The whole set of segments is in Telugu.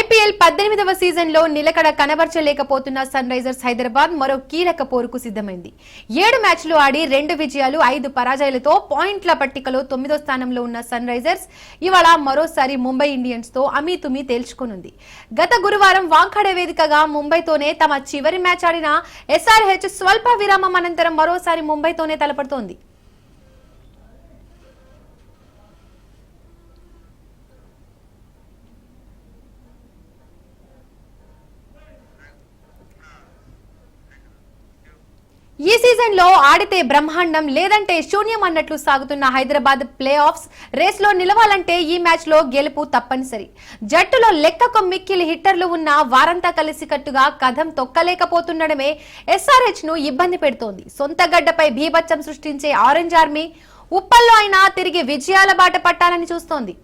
ఐపీఎల్ 18వ సీజన్లో నిలకడ కనబర్చలేకపోతున్న సన్ రైజర్స్ హైదరాబాద్ మరో కీలక పోరుకు సిద్ధమైంది. 7 మ్యాచ్లు ఆడి 2 విజయాలు 5 పరాజయాలతో పాయింట్ల పట్టికలో 9వ స్థానంలో ఉన్న సన్ రైజర్స్ ఇవాళ మరోసారి ముంబై ఇండియన్స్ తో అమీతుమీ తేల్చుకోనుంది. గత గురువారం వాంఖడే వేదికగా ముంబైతోనే తమ చివరి మ్యాచ్ ఆడిన ఎస్ఆర్హెచ్ స్వల్ప విరామం అనంతరం మరోసారి ముంబైతోనే తలపడుతోంది. ఈ సీజన్ లో ఆడితే బ్రహ్మాండం లేదంటే శూన్యం అన్నట్లు సాగుతున్న హైదరాబాద్ ప్లే ఆఫ్స్ రేస్ లో నిలవాలంటే ఈ మ్యాచ్ లో గెలుపు తప్పనిసరి. జట్టులో లెక్కకు మిక్కిలి హిట్టర్లు ఉన్న వారంతా కలిసికట్టుగా కథం తొక్కలేకపోతుండడమే ఎస్ఆర్హెచ్ ను ఇబ్బంది పెడుతోంది. సొంత గడ్డపై భీభత్సం సృష్టించే ఆరెంజ్ ఆర్మీ ఉప్పల్లో అయినా తిరిగి విజయాల బాట పట్టాలని చూస్తోంది.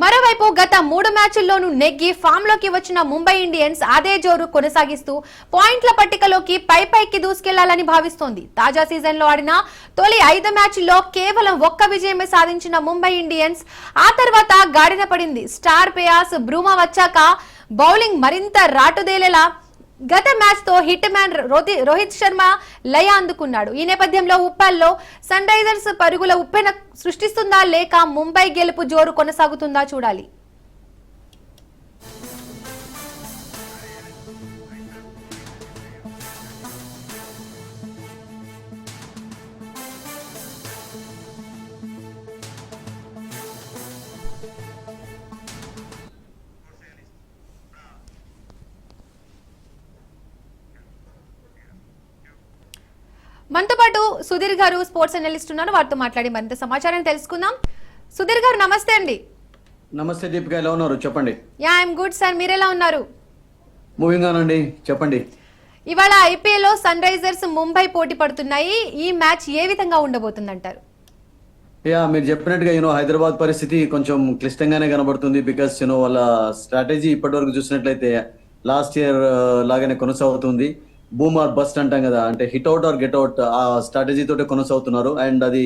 మరోవైపు గత 3 మ్యాచ్ల్లోనూ నెగ్గి ఫామ్ లోకి వచ్చిన ముంబై ఇండియన్స్ అదే జోరు కొనసాగిస్తూ పాయింట్ల పట్టికలోకి పైకి దూసుకెళ్లాలని భావిస్తోంది. తాజా సీజన్ లో ఆడిన తొలి 5 మ్యాచ్ల్లో కేవలం 1 విజయమే సాధించిన ముంబై ఇండియన్స్ ఆ తర్వాత గాడిన పడింది. స్టార్ పేయాస్ బ్రూమా వచ్చాక బౌలింగ్ మరింత రాటుదేలేలా గత మ్యాచ్ తో హిట్ మ్యాన్ రోహిత్ శర్మ లయ అందుకున్నాడు. ఈ నేపథ్యంలో ఉప్పల్లో సన్ రైజర్స్ పరుగుల ఉప్పెన సృష్టిస్తుందా లేక ముంబై గెలుపు జోరు కొనసాగుతుందా చూడాలి. మనతో పాటు సుధీర్ గారు స్పోర్ట్స్ అనలిస్ట్ ఉన్నారు. వారితో మాట్లాడి మరింత సమాచారాన్ని తెలుసుకుందాం. సుధీర్ గారు నమస్తే అండి. నమస్తే దీపిక, ఎలా ఉన్నారు చెప్పండి. యా ఐఎమ్ గుడ్ సార్, మీరు ఎలా ఉన్నారు? మూవింగ్ ఆన్ అండి, చెప్పండి. ఇవాళ ఐపీఎల్ లో సన్ రైజర్స్ ముంబై పోటీ పడుతున్నాయి. ఈ మ్యాచ్ ఏ విధంగా ఉండబోతుందంటారు? మీరు చెప్పినట్టుగా హైదరాబాద్ పరిస్థితి కొంచెం క్లిష్టంగానే కనబడుతుంది. బికాస్ వాళ్ళ స్ట్రాటజీ ఇప్పటివరకు చూసినట్లయితే లాస్ట్ ఇయర్ లాగానే కొనసాగుతుంది. బూమ్ ఆర్ బస్ట్ అంటాం కదా, అంటే hit out or get out ఆ స్ట్రాటజీ తోటే కొనసాగుతున్నారు. అండ్ అది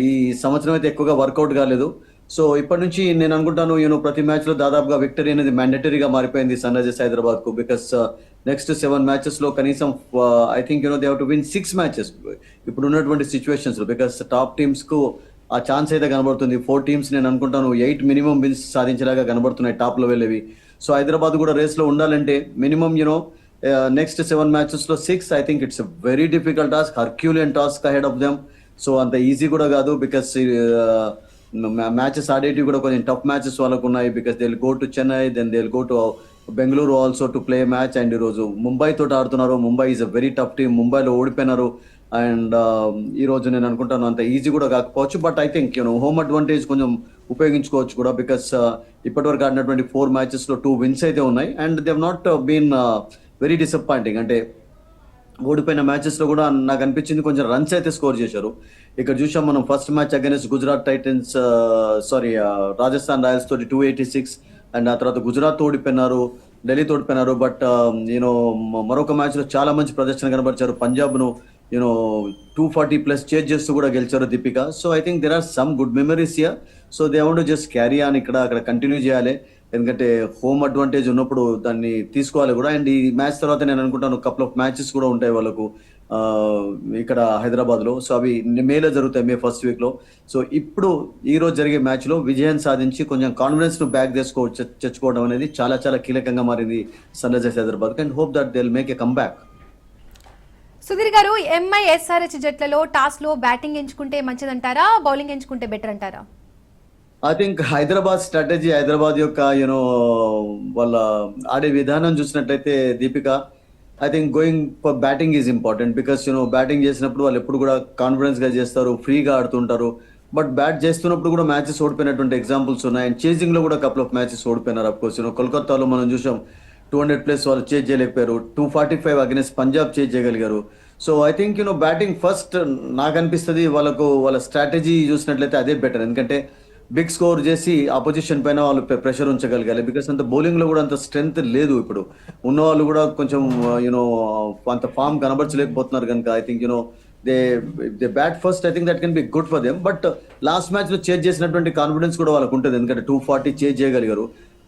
ఈ సంవత్సరం అయితే ఎక్కువగా వర్కౌట్ కాలేదు. సో ఇప్పటి నుంచి నేను అనుకుంటాను ప్రతి మ్యాచ్ లో దాదాపుగా విక్టరీ అనేది మ్యాండేటరీగా మారిపోయింది సన్ రైజర్స్ హైదరాబాద్ కు. బికాస్ నెక్స్ట్ 7 మ్యాచెస్ లో కనీసం I think they have to win 6 matches ఇప్పుడు ఉన్నటువంటి సిచ్యువేషన్స్ లో. బికాస్ టాప్ టీమ్స్ కు ఆ ఛాన్స్ అయితే కనబడుతుంది. 4 టీమ్స్ నేను అనుకుంటాను 8 మినిమం విన్స్ సాధించేలాగా కనబడుతున్నాయి టాప్ లో వెళ్ళేవి. సో హైదరాబాద్ కూడా రేస్ లో ఉండాలంటే మినిమం నెక్స్ట్ 7 మ్యాచెస్ లో 6 I think it's very difficult task, Herculean task ahead of them. So అంత ఈజీ కూడా కాదు. బికాస్ మ్యాచెస్ ఆడేటివి కూడా కొంచెం టఫ్ మ్యాచెస్ వాళ్ళకు ఉన్నాయి. Because they will go to Chennai, then they will go to Bengaluru also to play match. And ఈరోజు ముంబై తోటి ఆడుతున్నారు. Mumbai is a very tough team. ముంబైలో ఓడిపోయినారు. అండ్ ఈ రోజు నేను అనుకుంటాను అంత ఈజీ కూడా కాకపోవచ్చు. But I think home advantage కొంచెం ఉపయోగించుకోవచ్చు కూడా. బికాస్ ఇప్పటివరకు ఆడినటువంటి 4 మ్యాచెస్ లో 2 విన్స్ అయితే ఉన్నాయి. And they have not been very disappointing. అంటే ఓడిపోయిన మ్యాచెస్ లో కూడా నాకు అనిపించింది కొంచెం రన్స్ అయితే స్కోర్ చేశారు. ఇక్కడ చూసాం మనం first match against Gujarat Titans Rajasthan Royals తోటి 286, అండ్ ఆ తర్వాత గుజరాత్ ఓడిపోయినారు, ఢిల్లీ ఓడిపోయినారు. బట్ మరొక మ్యాచ్ లో చాలా మంచి ప్రదర్శన కనబరిచారు. పంజాబ్ ను 240+ చేజ్ చేస్తూ కూడా గెలిచారు Deepika. So I think there are some good memories here. So they want to just carry on, అక్కడ కంటిన్యూ చేయాలి. ఎందుకంటే హోమ్ అడ్వాంటేజ్ ఉన్నప్పుడు దాన్ని తీసుకోవాలి కూడా. అండ్ ఈ మ్యాచ్ తర్వాత నేను అనుకుంటాను కపుల్ ఆఫ్ మ్యాచెస్ కూడా ఉంటాయి వాళ్ళకు ఇక్కడ హైదరాబాద్ లో. సో అవి మేలో జరుగుతాయి, మే ఫస్ట్ వీక్ లో. సో ఇప్పుడు ఈ రోజు జరిగే మ్యాచ్ లో విజయం సాధించి కొంచెం కాన్ఫిడెన్స్ ను బ్యాక్ తెచ్చుకోవడం అనేది చాలా చాలా కీలకంగా మారింది Sunrisers Hyderabad. And hope that they will make a comeback. Sudhir garu, MI SRH జట్లలో టాస్ లో బ్యాటింగ్ ఎంచుకుంటే మంచిదంటారా, బౌలింగ్ ఎంచుకుంటే బెటర్ అంటారా? I think Hyderabad strategy, Hyderabad యొక్క వాళ్ళ ఆడే విధానం చూసినట్లయితే Deepika, I think going for batting is important. Because batting చేసినప్పుడు వాళ్ళు ఎప్పుడు కూడా కాన్ఫిడెన్స్ గా చేస్తారు, ఫ్రీగా ఆడుతుంటారు. బట్ బ్యాట్ చేస్తున్నప్పుడు కూడా మ్యాచెస్ ఓడిపోయినటువంటి ఎగ్జాంపుల్స్ ఉన్నాయి. అండ్ చేజింగ్ లో కూడా కపుల్ ఆఫ్ మ్యాచెస్ ఓడిపోయినారు. అఫ్ కోర్స్ కోల్కతాలో మనం చూసాం 200+ వాళ్ళు చేజ్ చేయలేకపోయారు. 245 అగైన్స్ పంజాబ్ చేజ్ చేయగలిగారు. So I think batting first నాకు అనిపిస్తుంది వాళ్ళ స్ట్రాటజీ చూసినట్లయితే అదే బెటర్. ఎందుకంటే బిగ్ స్కోర్ చేసి అపోజిషన్ పైన వాళ్ళు ప్రెషర్ ఉంచగలగాలి. బికాస్ అంత బౌలింగ్ లో కూడా అంత స్ట్రెంగ్త్ లేదు. ఇప్పుడు ఉన్న వాళ్ళు కూడా కొంచెం యూనో అంత ఫామ్ కనబరచలేకపోతున్నారు కనుక I think you know they bat first. I think that can be good for them. But last match లో చేజ్ చేసినటువంటి కాన్ఫిడెన్స్ కూడా వాళ్ళకు ఉంటుంది, ఎందుకంటే 240 చేజ్ చేయగలిగారు.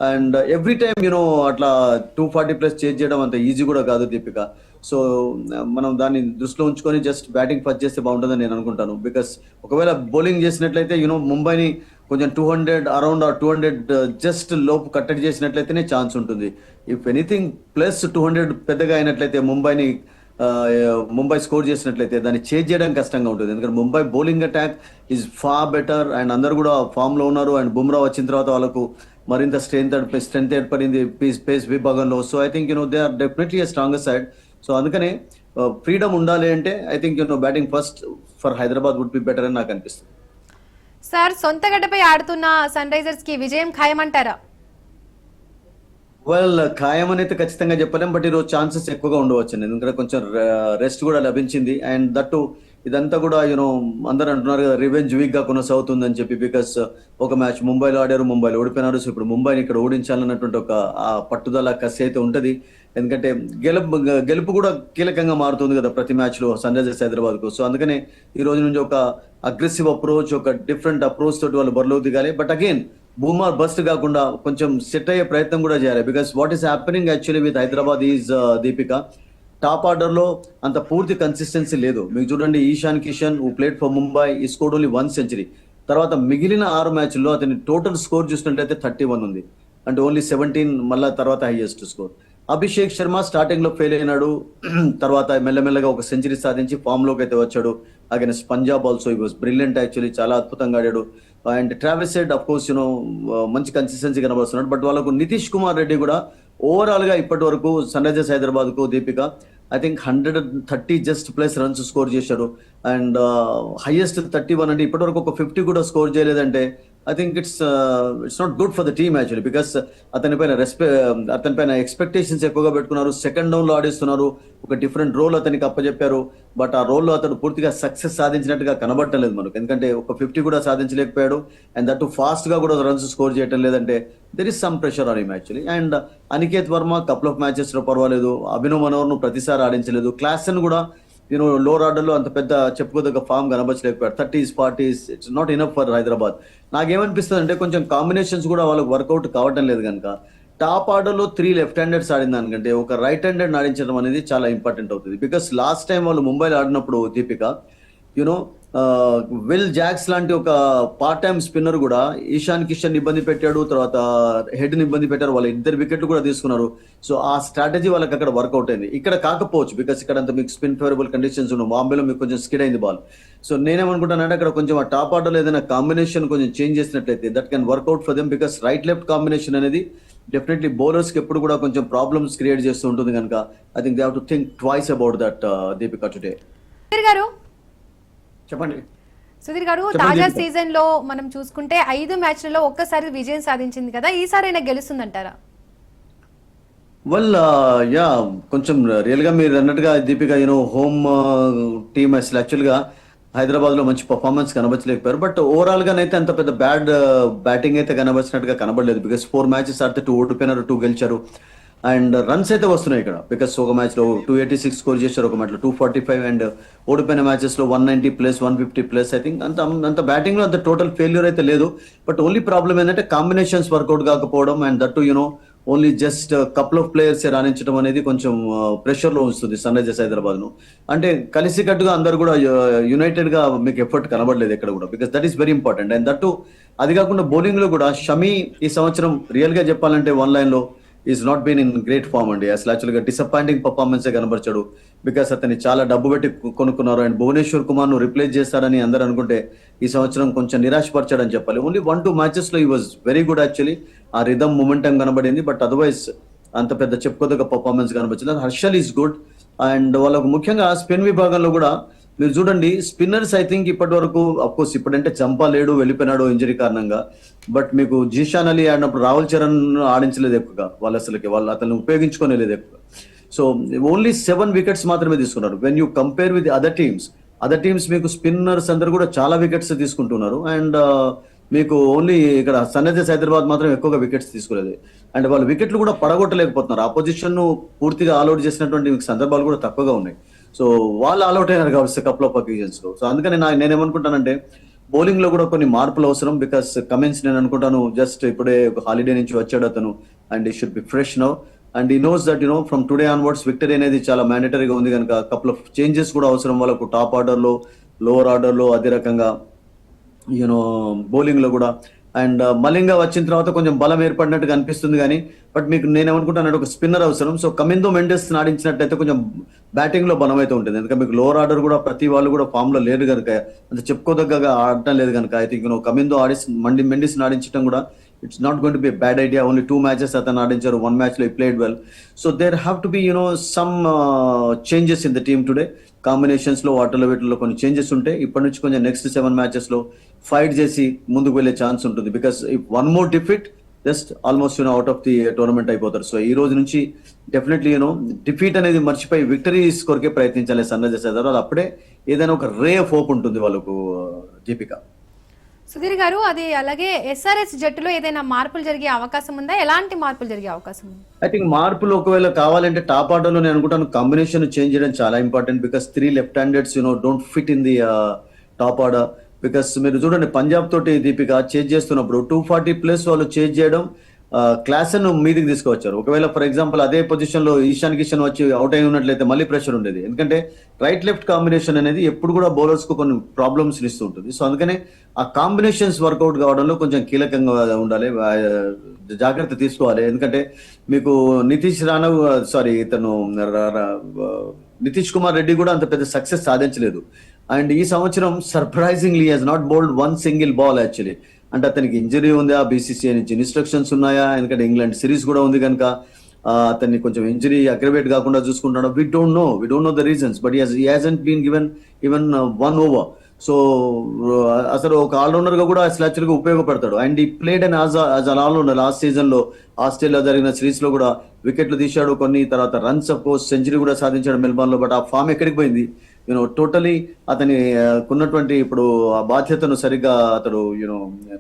అండ్ ఎవ్రీ టైమ్ యూనో అట్లా 240+ చేజ్ చేయడం అంత ఈజీ కూడా కాదు దీపిక. సో మనం దాన్ని దృష్టిలో ఉంచుకొని జస్ట్ బ్యాటింగ్ ఫస్ట్ చేస్తే బాగుంటుందని నేను అనుకుంటాను. బికాస్ ఒకవేళ బౌలింగ్ చేసినట్లయితే యూనో ముంబైని కొంచెం 200 అరౌండ్ 200 జస్ట్ లోపు కట్టడి చేసినట్లయితేనే ఛాన్స్ ఉంటుంది. ఇఫ్ ఎనీథింగ్ ప్లస్ 200 పెద్దగా అయినట్లయితే ముంబై స్కోర్ చేసినట్లయితే దాన్ని చేజ్ చేయడం కష్టంగా ఉంటుంది, ఎందుకంటే Mumbai bowling attack is far better and అందరు కూడా ఫామ్ లో ఉన్నారు. అండ్ బుమ్రా వచ్చిన తర్వాత వాళ్ళకు మరింత స్ట్రెంత్ ఏర్పడింది పేస్ విభాగంలో. So I think they are definitely a stronger side. So అందుకనే ఫ్రీడమ్ ఉండాలి అంటే I think batting first for Hyderabad would be better అని నాకు అనిపిస్తుంది. సార్, సొంత గడ్డపై ఆడుతున్న సన్ రైజర్స్ కి విజయం ఖాయమంటారా? వెల్, ఖాయం అయితే ఖచ్చితంగా చెప్పలేం, బట్ ఈరోజు ఛాన్సెస్ ఎక్కువగా ఉండవచ్చు, ఎందుకంటే కొంచెం రెస్ట్ కూడా లభించింది. అండ్ దట్టు ఇదంతా కూడా అందరూ అంటున్నారు కదా రివెంజ్ వీక్ గా కొనసాగుతుందని చెప్పి. బికాస్ ఒక మ్యాచ్ ముంబైలో ఆడారు, ముంబైలో ఓడిపోయినారు. సో ఇప్పుడు ముంబైని ఇక్కడ ఓడించాలన్నటువంటి ఒక ఆ పట్టుదల కసి అయితే ఉంటది, ఎందుకంటే గెలుపు కూడా కీలకంగా మారుతుంది కదా ప్రతి మ్యాచ్ లో సన్ రైజర్స్ హైదరాబాద్ కు. సో అందుకనే ఈ రోజు నుంచి ఒక అగ్రెసివ్ అప్రోచ్, ఒక డిఫరెంట్ అప్రోచ్ తోటి వాళ్ళు బరిలోకి దిగాలి. బట్ అగైన్ బూమర్ బస్ట్ కాకుండా కొంచెం సెట్ అయ్యే ప్రయత్నం కూడా చేయాలి. Because what is happening actually with Hyderabad is Deepika, top order లో అంత పూర్తి కన్సిస్టెన్సీ లేదు. మీకు చూడండి, Ishan Kishan who played for Mumbai he scored only 1 century. తర్వాత మిగిలిన 6 మ్యాచ్ల్లో అతని టోటల్ స్కోర్ చూసినట్లయితే 31 ఉంది, అంటే ఓన్లీ 17 మళ్ళా తర్వాత highest score. Abhishek Sharma starting లో ఫెయిల్ అయినాడు, తర్వాత మెల్లమెల్లగా ఒక సెంచరీ సాధించి ఫామ్ లోకి అయితే వచ్చాడు. అగైన్స్ పంజాబ్ ఆల్సో ఈ వాస్ బ్రిలియంట్, యాక్చువల్లీ చాలా అద్భుతంగా ఆడాడు. And Travis head of course మంచి కన్సిస్టెన్సీ కనబడుతున్నాడు. బట్ వాళ్ళకు నితీష్ కుమార్ రెడ్డి కూడా ఓవరాల్ గా ఇప్పటి వరకు సన్ రైజర్స్ హైదరాబాద్ కు Deepika I think 130 just plus runs score చేశారు. అండ్ హైయెస్ట్ 31, అంటే ఇప్పటి వరకు ఒక 50 కూడా స్కోర్ చేయలేదంటే I think it's not good for the team actually. Because అతని పైన ఎక్స్పెక్టేషన్స్ ఎక్కువగా పెట్టుకున్నారు. సెకండ్ డౌన్ లో ఆడిస్తున్నారు, ఒక డిఫరెంట్ రోల్ అతనికి అప్పచెప్పారు. బట్ ఆ రోల్లో అతను పూర్తిగా సక్సెస్ సాధించినట్టుగా కనబడటలేదు మనకు, ఎందుకంటే ఒక 50 కూడా సాధించలేకపోయాడు. అండ్ దట్ ఫాస్ట్ గా కూడా రన్స్ స్కోర్ చేయటం లేదంటే there is some pressure on him actually. And Aniketh Varma couple of matches లో పర్వాలేదు, అభినవ్ మనోహర్ ను ప్రతిసారి ఆడించలేదు. క్లాసెన్ కూడా లోవర్ ఆర్డర్ లో అంత పెద్ద చెప్పుకోదగ్గ ఫామ్ కనబరచలేకపోయాడు. 30s 40s it's not enough for Hyderabad. నాకేమనిపిస్తుంది అంటే కొంచెం కాంబినేషన్స్ కూడా వాళ్ళకి వర్కౌట్ కావటం లేదు కనుక టాప్ ఆర్డర్ లో 3 లెఫ్ట్ హ్యాండెడ్స్ ఆడిన దానికంటే ఒక రైట్ హ్యాండెడ్ ఆడించడం అనేది చాలా ఇంపార్టెంట్ అవుతుంది. బికాస్ లాస్ట్ టైం వాళ్ళు ముంబైలో ఆడినప్పుడు దీపిక విల్ జాక్స్ లాంటి ఒక పార్ట్ టైం స్పిన్నర్ కూడా ఈశాన్ కిషన్ ఇబ్బంది పెట్టాడు, తర్వాత హెడ్ ని ఇబ్బంది పెట్టారు. వాళ్ళ 2 వికెట్లు కూడా తీసుకున్నారు. సో ఆ స్ట్రాటజీ వాళ్ళకి అక్కడ వర్కౌట్ అయింది. ఇక్కడ కాకపోవచ్చు, బికాస్ ఇక్కడ అంత మీకు స్పిన్ ఫేవరబుల్ కండిషన్స్ ఉన్నాయి. బాంబేలో మీకు కొంచెం స్కిడ్ అయింది బాల్. సో నేనేమనుకుంటానంటే అక్కడ కొంచెం ఆ టాప్ ఆర్డర్ లో ఏదైనా కాంబినేషన్ కొంచెం చేంజ్ చేసినట్లయితే that can work out for them. Because right left combination అనేది డెఫినెట్లీ బౌలర్స్ కి ఎప్పుడు కూడా కొంచెం ప్రాబ్లమ్స్ క్రియేట్ చేస్తూ ఉంటుంది కనుక I think they have to think twice about that Deepika today. చెప్పండి సుధీర్ గారు, తాజా సీజన్ లో మనం చూసుకుంటే 5 మ్యాచ్లలో ఒక్కసారి విజయం సాధించింది కదా, ఈసారి అయినా గెలుస్తుందంటారా? వెల్ యా, కొంచెం రియల్ గా మీరు అన్నట్టుగా దీపిక హోమ్ టీమ్ అసలు యాక్చువల్ గా హైదరాబాద్ లో మంచి పర్ఫార్మెన్స్ కనబరచలేకపోయారు. బట్ ఓవరాల్ గా అయితే అంత పెద్ద బ్యాడ్ బ్యాటింగ్ అయితే కనబరిచినట్టుగా కనబడలేదు. బికాస్ 4 మ్యాచెస్ ఆడితే 2 ఓడిపోయినారు, 2 గెలిచారు. అండ్ రన్స్ అయితే వస్తున్నాయి ఇక్కడ, బికాస్ ఒక మ్యాచ్ లో 286 స్కోర్ చేశారు, ఒక మ్యాచ్ లో 245. అండ్ ఓడిపోయిన మ్యాచెస్ లో 190+, 150+. ఐ థింక్ అంత బ్యాటింగ్ లో అంత టోటల్ ఫెయిల్యూర్ అయితే లేదు. బట్ ఓన్లీ ప్రాబ్లం ఏంటంటే కాంబినేషన్స్ వర్కౌట్ కాకపోవడం. And that only just couple of players రాణించడం అనేది కొంచెం ప్రెషర్ లో ఉంచుతుంది సన్ రైజర్స్ హైదరాబాద్ ను. అంటే కలిసికట్టుగా అందరు కూడా యునైటెడ్ గా మీకు ఎఫర్ట్ కనబడలేదు ఎక్కడ కూడా, because that is very important. And that అది కాకుండా బౌలింగ్ లో కూడా షమీ ఈ సంవత్సరం రియల్ గా చెప్పాలంటే 1 line లో is not been in great form అండి. అసలు యాక్చువల్గా డిసప్పాయింటింగ్ పర్ఫార్మెన్స్ కనబరిచాడు. బికాస్ అతన్ని చాలా డబ్బు పెట్టి కొనుక్కున్నారు. అండ్ భువనేశ్వర్ కుమార్ ను రిప్లేస్ చేస్తారని అందరూ అనుకుంటే ఈ సంవత్సరం కొంచెం నిరాశపరిచాడని చెప్పాలి. ఓన్లీ 1-2 మ్యాచెస్ లో ఈ వాజ్ వెరీ గుడ్ యాక్చువల్లీ. ఆ రిథమ్ మొమెంటం కనబడింది. బట్ అదర్వైజ్ అంత పెద్ద చెప్పుకోదగ్గ పర్ఫార్మెన్స్ కనబడింది. Harshal is good. అండ్ వాళ్ళకు ముఖ్యంగా స్పిన్ విభాగంలో కూడా మీరు చూడండి, స్పిన్నర్స్ ఐ థింక్ ఇప్పటి వరకు అఫ్కోర్స్ ఇప్పుడంటే చంపా లేడు, వెళ్ళిపోయినాడు ఇంజరీ కారణంగా. బట్ మీకు జీషాన్ అలీ ఆడినప్పుడు రాహుల్ చరణ్ ఆడించలేదు ఎక్కువగా, వాళ్ళు అతన్ని ఉపయోగించుకోలేదు ఎక్కువగా. సో ఓన్లీ 7 వికెట్స్ మాత్రమే తీసుకున్నారు. When you compare with other teams మీకు స్పిన్నర్స్ అందరు కూడా చాలా వికెట్స్ తీసుకుంటున్నారు. అండ్ మీకు ఓన్లీ ఇక్కడ సన్ రైజర్స్ హైదరాబాద్ మాత్రం ఎక్కువగా వికెట్స్ తీసుకోలేదు. అండ్ వాళ్ళు వికెట్లు కూడా పడగొట్టలేకపోతున్నారు. ఆపోజిషన్ ను పూర్తిగా ఆల్అౌట్ చేసినటువంటి సందర్భాలు కూడా తక్కువగా ఉన్నాయి. సో వాళ్ళు ఆల్అౌట్ అయినారు కాబట్టి కపుల్ ఆఫ్ అకేషన్స్ లో. సో అందుకని నేనేమనుకుంటానంటే బౌలింగ్ లో కూడా కొన్ని మార్పులు అవసరం. బికాస్ కమిన్స్ నేను అనుకుంటాను జస్ట్ ఇప్పుడే ఒక హాలిడే నుంచి వచ్చాడు అతను, and he should be fresh now. And he knows that from today onwards victory అనేది చాలా మ్యాండేటరీగా ఉంది కనుక కపుల్ ఆఫ్ చేంజెస్ కూడా అవసరం వాళ్ళకు, టాప్ ఆర్డర్ లో, లోవర్ ఆర్డర్ లో, అదే రకంగా బౌలింగ్ లో కూడా. అండ్ మలింగా వచ్చిన తర్వాత కొంచెం బలం ఏర్పడినట్టుగా అనిపిస్తుంది కానీ, బట్ మీకు నేనేమనుకుంటానంటే ఒక స్పిన్నర్ అవసరం. సో కమిందో మెండెస్ ఆడించినట్టయితే కొంచెం బ్యాటింగ్ లో బలం అయితే ఉంటుంది. ఎందుకంటే మీకు లోవర్ ఆర్డర్ కూడా ప్రతి వాళ్ళు కూడా ఫామ్ లో లేరు కనుక, అంటే చెప్పుకోదగ్గగా ఆడటం లేదు కనుక, ఐ థింక్ కమిందో మెండిస్ ఆడించడం కూడా it's not going to be bad idea. Only 2 matches అతను ఆడించారు, 1 match లో played well. So there have to be some changes in the team today. Combinations లో వాటర్లో వీటిలో కొన్ని చేంజెస్ ఉంటాయి. ఇప్పటి నుంచి కొంచెం నెక్స్ట్ 7 matches లో ఫైట్ చేసి ముందుకు వెళ్ళే ఛాన్స్ ఉంటుంది. Because if 1 more defeat just almost out of the tournament అయిపోతారు. సో ఈ రోజు నుంచి డెఫినెట్లీ డిఫీట్ అనేది మర్చిపోయి విక్టరీస్ కొరకే ప్రయత్నించాలి సన్ రైజర్స్ హైదరాబాద్. అప్పుడే ఏదైనా ఒక రే ఆఫ్ హోప్ ఉంటుంది వాళ్ళకు. దీపిక, సుధీర్ గారు, అది అలాగే ఎస్ఆర్ఎస్ జట్టులో ఏదైనా మార్పులు జరిగే అవకాశం ఉందా? ఎలాంటి మార్పులు జరిగే అవకాశం ఉంది? ఐ థింక్ మార్పులు ఒకవేళ కావాలంటే టాప్ ఆర్డర్ లో నేను అనుకుంటాను కాంబినేషన్ చేంజ్ చేయడం చాలా important. Because 3 left handeds don't fit in the top order. Because మీరు చూడండి పంజాబ్ తోటి దీపిక చేంజ్ చేస్తున్నప్పుడు 240+ వాళ్ళు చేంజ్ చేయడం క్లాస్ ను మీదికి తీసుకువచ్చారు. ఒకవేళ ఫర్ ఎగ్జాంపుల్ అదే పొజిషన్ లో ఈశాన్ కిషన్ వచ్చి అవుట్ అయి ఉన్నట్లయితే మళ్ళీ ప్రెషర్ ఉండేది. ఎందుకంటే రైట్ లెఫ్ట్ కాంబినేషన్ అనేది ఎప్పుడు కూడా బౌలర్స్ కు కొన్ని ప్రాబ్లమ్స్ ఇస్తూ ఉంటుంది. సో అందుకనే ఆ కాంబినేషన్స్ వర్కౌట్ కావడంలో కొంచెం కీలకంగా ఉండాలి, జాగ్రత్త తీసుకోవాలి. ఎందుకంటే మీకు నితీష్ కుమార్ రెడ్డి కూడా అంత పెద్ద సక్సెస్ సాధించలేదు. అండ్ ఈ సంవత్సరం surprisingly has not bowled 1 single ball actually. అంటే అతనికి ఇంజరీ ఉందా, బీసీసీఐ నుంచి ఇన్స్ట్రక్షన్స్ ఉన్నాయా, ఎందుకంటే ఇంగ్లాండ్ సిరీస్ కూడా ఉంది కనుక అతన్ని కొంచెం ఇంజరీ అగ్రవేట్ కాకుండా చూసుకుంటాడు. We don't know the reasons, but he hasn't been given even 1 over. సో అసలు ఒక ఆల్రౌండర్ గా కూడా అసలు యాక్చువల్గా ఉపయోగపడతాడు. And he played and as an allrounder. Last season లో ఆస్ట్రేలియా జరిగిన సిరీస్ లో కూడా వికెట్లు తీశాడు కొన్ని, తర్వాత రన్స్ అఫ్ కోర్స్ సెంచరీ కూడా సాధించాడు మెల్బర్న్ లో. బట్ ఆ ఫామ్ ఎక్కడికి పోయింది? టోటలీ అతని ఉన్నటువంటి ఇప్పుడు ఆ బాధ్యతను సరిగ్గా అతడు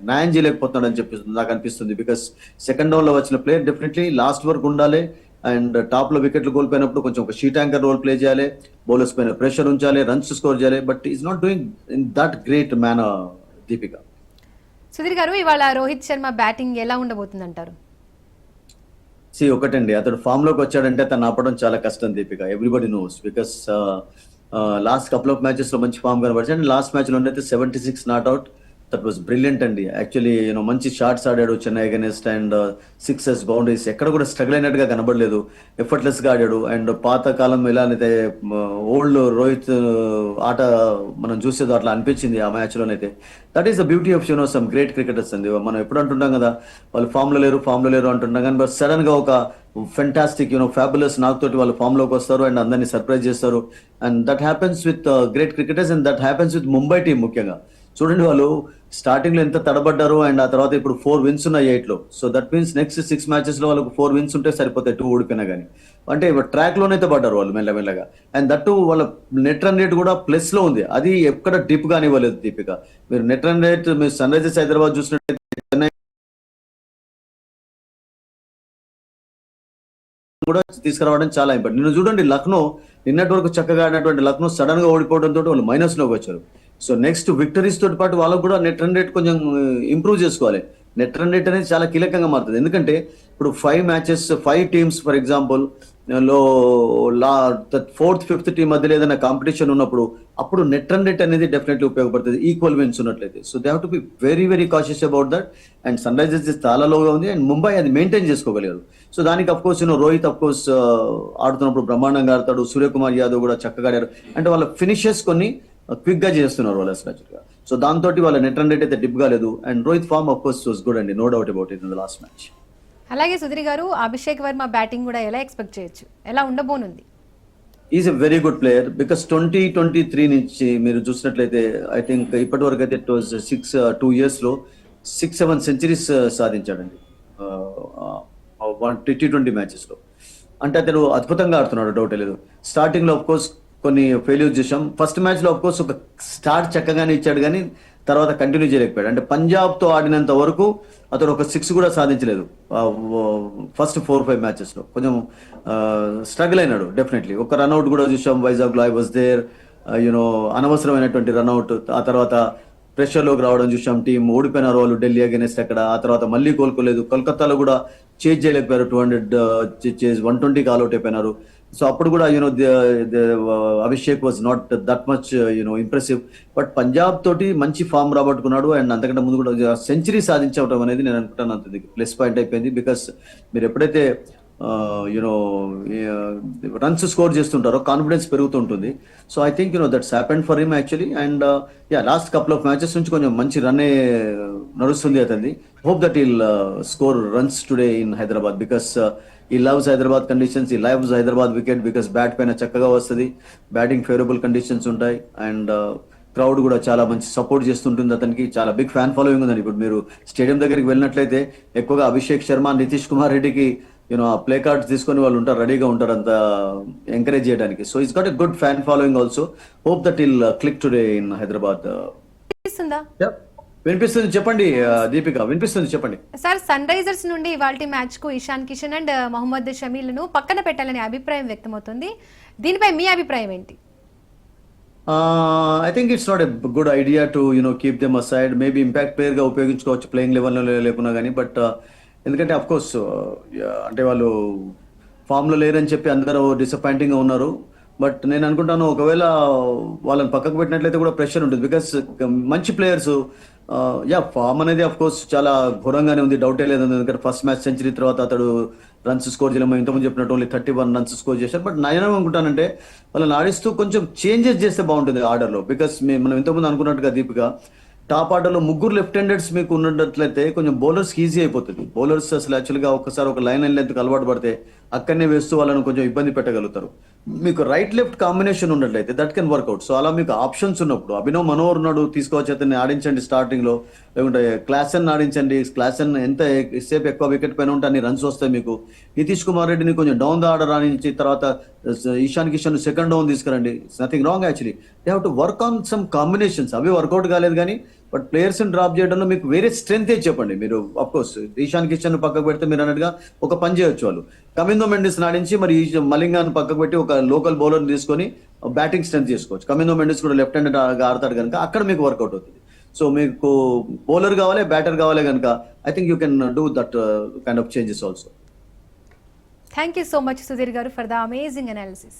న్యాయం చేయలేకపోతున్నాడు అని చెప్పి నాకు అనిపిస్తుంది. బికాస్ సెకండ్ డౌన్ లో వచ్చిన ప్లేయర్ డెఫినెట్లీ లాస్ట్ వరకు ఉండాలి. అండ్ టాప్ లో వికెట్లు కోల్పోయినప్పుడు కొంచెం ఒక షీట్ యాంకర్ రోల్ ప్లే చేయాలి, బౌలర్స్ పైన ప్రెషర్ ఉంచాలి, రన్స్ స్కోర్ చేయాలి. But is not doing in that great manner. Deepika, Sudheer గారు, ఇవాళ రోహిత్ శర్మ బ్యాటింగ్ ఎలా ఉండబోతుంది అంటారు? ఒకటండి, అతడు ఫామ్ లోకి వచ్చాడంటే తను ఆపడం చాలా కష్టం Deepika. Everybody knows. Because last couple of matches లో మంచి ఫామ్ కనబడిచాడు. అండ్ లాస్ట్ మ్యాచ్ లో అయితే 76 నాట్అవుట్. దట్ వాస్ బ్రిలియంట్ అండి. యాక్చువల్లీ మంచి షాట్స్ ఆడాడు చెన్నై అగైనెస్ట్, అండ్ 6 బౌండరీస్. ఎక్కడ కూడా స్ట్రగుల్ అయినట్టుగా కనబడలేదు, ఎఫర్ట్లెస్ గా ఆడాడు. అండ్ పాత కాలం ఎలానైతే ఓల్డ్ రోహిత్ ఆట మనం చూసేదో అట్లా అనిపించింది ఆ మ్యాచ్ లోనైతే. That is the beauty of some great cricketers అండి. మనం ఎప్పుడు అంటుంటాం కదా వాళ్ళు ఫామ్ లో లేరు అంటుంటాం, కానీ బట్ సడన్ గా ఒక ఫెంటాస్టిక్ ఫ్యాబులస్ నాక్ తోటి వాళ్ళు ఫామ్ లోకి వస్తారు అండ్ అందరినీ సర్ప్రైజ్ చేస్తారు. And that happens with great cricketers, and that happens with Mumbai team ముఖ్యంగా. చూడండి వాళ్ళు స్టార్టింగ్ లో ఎంత తడబడ్డారు, అండ్ ఆ తర్వాత ఇప్పుడు 4 wins ఉన్నాయి 8 లో. So that means next 6 matches లో వాళ్ళకు 4 wins ఉంటే సరిపోతాయి, 2 ఓడిపోయినా కానీ. అంటే ట్రాక్ లోనైతే పడ్డారు వాళ్ళు మెల్లమెల్లగా. అండ్ దట్టు వాళ్ళ నెట్ రన్ రేట్ కూడా ప్లస్ లో ఉంది. అది ఎక్కడ డిప్ గాని ఇవ్వలేదు దీపిక. మీరు నెట్ రన్ రేట్ మీరు సన్ రైజర్స్ హైదరాబాద్ చూసినట్టయితే చెన్నై కూడా తీసుకురావడం చాలా ఇంపార్టెంట్. నిన్ను చూడండి లక్నో నిన్నటి వరకు చక్కగా ఆడినటువంటి లక్నో సడన్ గా ఓడిపోవడంతో వాళ్ళు మైనస్ లోకి వచ్చారు. సో నెక్స్ట్ విక్టరీస్ తోటి పాటు వాళ్ళకు కూడా నెట్ రన్ రేట్ కొంచెం ఇంప్రూవ్ చేసుకోవాలి. నెట్ రన్ రేట్ అనేది చాలా కీలకంగా మారుతుంది. ఎందుకంటే ఇప్పుడు 5 matches 5 teams ఫర్ ఎగ్జాంపుల్ లో 4th 5th టీం మధ్యలో ఏదైనా కాంపిటీషన్ ఉన్నప్పుడు అప్పుడు నెట్ రన్ రేట్ అనేది డెఫినెట్లీ ఉపయోగపడుతుంది, ఈక్వల్ విన్స్ ఉన్నట్లయితే. So they have to be very very cautious about that. And Sunrisers చాలా లోగా ఉంది, అండ్ ముంబై అది మెయింటైన్ చేసుకోగలిగారు. సో దానికి of course Rohit of course ఆడుతున్నప్పుడు బ్రహ్మాండంగా ఆడతాడు, సూర్యకుమార్ యాదవ్ కూడా చక్కగా ఆడారు. అంటే వాళ్ళ ఫినిషెస్ కొన్ని క్విక్ గా చేస్తున్నారు వాళ్ళు అసలు. సో దాంతో వాళ్ళ నెట్ రన్ రేట్ అయితే డిప్ కాలేదు. And Rohit form of course was good అండి, no doubt about it in the last match. అలాగే సుధీర్ గారు, అభిషేక్ వర్మ బ్యాటింగ్ కూడా ఎలా ఎక్స్పెక్ట్ చేయొచ్చు, ఎలా ఉండబోనుంది? Is a very good player. Because 2023 నుంచి మీరు చూసినట్లయితే ఐ థింక్ ఇప్పటి వరకు అయితే 2 years లో 6-7 centuries సాధించాడండి T20 matches లో. అంటే అతను అద్భుతంగా ఆడుతున్నాడు, డౌట్ లేదు. స్టార్టింగ్ లో ఆఫ్ కోర్స్ కొన్ని ఫెయిల్యూర్ చేసాం. ఫస్ట్ మ్యాచ్ లో ఆఫ్ కోర్స్ ఒక స్టార్ట్ చక్కగానే ఇచ్చాడు, కానీ తర్వాత కంటిన్యూ చేయలేకపోయాడు. అంటే పంజాబ్తో ఆడినంత వరకు అతను ఒక 6 కూడా సాధించలేదు ఫస్ట్ 4-5 మ్యాచెస్లో. కొంచెం స్ట్రగుల్ అయినాడు డెఫినెట్లీ. ఒక రన్అట్ కూడా చూసాం వైజాగ్లో, ఐ వాజ్ దేర్. యూనో అనవసరమైనటువంటి రన్అట్. ఆ తర్వాత ప్రెషర్లోకి రావడం చూసాం. టీం ఓడిపోయినారు వాళ్ళు ఢిల్లీ అగేనెస్ట్ అక్కడ. ఆ తర్వాత మళ్ళీ కోలుకోలేదు. కోల్కతాలో కూడా చేజ్ చేయలేకపోయారు. 200 చేజ్ 120కి ఆల్అౌట్ అయిపోయినారు. సో అప్పుడు కూడా Abhishek was not that much impressive. But Punjab తోటి మంచి ఫామ్ రాబట్టుకున్నాడు. అండ్ అంతకంటే ముందు కూడా సెంచరీ సాధించడం అనేది నేను అనుకుంటాను అంత ప్లస్ పాయింట్ అయిపోయింది. బికాస్ మీరు ఎప్పుడైతే రన్స్ స్కోర్ చేస్తుంటారో కాన్ఫిడెన్స్ పెరుగుతుంటుంది. So I think that's happened for him actually. And last couple of matches నుంచి కొంచెం మంచి రన్నే నడుస్తుంది అతనిది. Hope that he'll score runs today in Hyderabad because he loves Hyderabad conditions, he loves Hyderabad wicket because bat పైన చక్కగా వస్తుంది, బ్యాటింగ్ ఫేవరబుల్ కండిషన్స్ ఉంటాయి. అండ్ క్రౌడ్ కూడా చాలా మంచి సపోర్ట్ చేస్తుంటుంది అతనికి. చాలా బిగ్ ఫ్యాన్ ఫాలోయింగ్ ఉందండి. ఇప్పుడు మీరు స్టేడియం దగ్గరికి వెళ్ళినట్లయితే ఎక్కువగా అభిషేక్ శర్మ, నితీష్ కుమార్ రెడ్డికి ప్లే కార్డ్స్ తీసుకొని వాళ్ళు ఉంటారు, రెడీగా ఉంటారు అంత ఎంకరేజ్ చేయడానికి. So it's got a good fan following also. Hope that it'll click today in Hyderabad. వినిపిస్తుంది చెప్పండి దీపిక, వినిపిస్తుంది చెప్పండి. సార్, సన్ రైజర్స్ నుండి ఇవాల్టి మ్యాచ్ కు ఇషాన్ కిషన్ అండ్ మొహమ్మద్ షమీలను పక్కన పెట్టాలనే అభిప్రాయం వ్యక్తమవుతుంది. దీనిపై మీ అభిప్రాయం ఏంటి? I think it's not a good idea to keep them aside. Maybe impact player గా ఉపయోగించుకోవచ్చు ప్లేయింగ్ లెవెల్లో లేకున్నా కానీ. బట్ ఎందుకంటే అఫ్ కోర్స్ అంటే వాళ్ళు ఫామ్ లో లేరని చెప్పి అందరూ డిసప్పాయింటింగ్ గా ఉన్నారు. బట్ నేను అనుకుంటాను ఒకవేళ వాళ్ళని పక్కకు పెట్టినట్లయితే కూడా ప్రెషర్ ఉంటుంది. బికాస్ మంచి ప్లేయర్స్ ఫామ్ అనేది అఫ్ కోర్స్ చాలా ఘోరంగానే ఉంది, డౌటే లేదు. ఎందుకంటే ఫస్ట్ మ్యాచ్ సెంచరీ తర్వాత అతడు రన్స్ స్కోర్ చేయలేము. ఇంతకుముందు చెప్పినట్టు ఓన్లీ 31 రన్స్ స్కోర్ చేశారు. బట్ నేను అనుకుంటానంటే వాళ్ళని ఆడిస్తూ కొంచెం చేంజెస్ చేస్తే బాగుంటుంది ఆర్డర్లో. బికాస్ మనం ఇంతకుముందు అనుకున్నట్టుగా దీపిక, టాప్ ఆర్డర్లో 3 లెఫ్ట్ హ్యాండర్స్ మీకు ఉన్నట్లయితే కొంచెం బౌలర్స్ ఈజీ అయిపోతుంది. బౌలర్స్ అసలు యాక్చువల్గా ఒకసారి ఒక లైన్ అండ్ లెంత్కి అలవాటు పడితే అక్కడనే వేస్తూ వాళ్ళని కొంచెం ఇబ్బంది పెట్టగలుగుతారు. మీకు రైట్ లెఫ్ట్ కాంబినేషన్ ఉన్నట్లయితే దట్ కెన్ వర్క్అవుట్. సో అలా మీకు ఆప్షన్స్ ఉన్నప్పుడు అభినవ్ మనోహర్ ఉన్నాడు, తీసుకోవచ్చు, అతన్ని ఆడించండి స్టార్టింగ్ లో. లేకుంటే క్లాసన్ ఆడించండి. క్లాసన్ ఎంత సేపు ఎక్కువ వికెట్ పైన ఉంటే అన్ని రన్స్ వస్తాయి మీకు. నితీష్ కుమార్ రెడ్డిని కొంచెం డౌన్ ద ఆర్డర్ ఆడించి తర్వాత ఇషాన్ కిషన్ సెకండ్ డౌన్ తీసుకురండి. It's nothing wrong actually. They have to work on some combinations. అవి వర్కౌట్ కాలేదు కానీ బట్ ప్లేయర్స్ డ్రాప్ చేయడంలో మీకు వేరే స్ట్రెంత్ చెప్పండి మీరు. అఫ్కోర్స్ ఇషాన్ కిషన్ పక్కకు పెడితే మీరు అన్నట్టుగా ఒక పని చేయొచ్చు. వాళ్ళు కమిందో మెండిస్ ఆడించి మరి మలింగాన్ని పక్కకు పెట్టి ఒక లోకల్ బౌలర్ తీసుకొని బ్యాటింగ్ స్ట్రెంత్ చేసుకోవచ్చు. కమిందో మెండిస్ కూడా లెఫ్ట్ హ్యాండ్ ఆడతాడు కనుక అక్కడ మీకు వర్కౌట్ అవుతుంది. సో మీకు బౌలర్ కావాలి, బ్యాటర్ కావాలి కనుక I think you can do that kind of changes also. Thank you so much Sudheer గారు ఫర్ ద అమేజింగ్ అనాలిసిస్.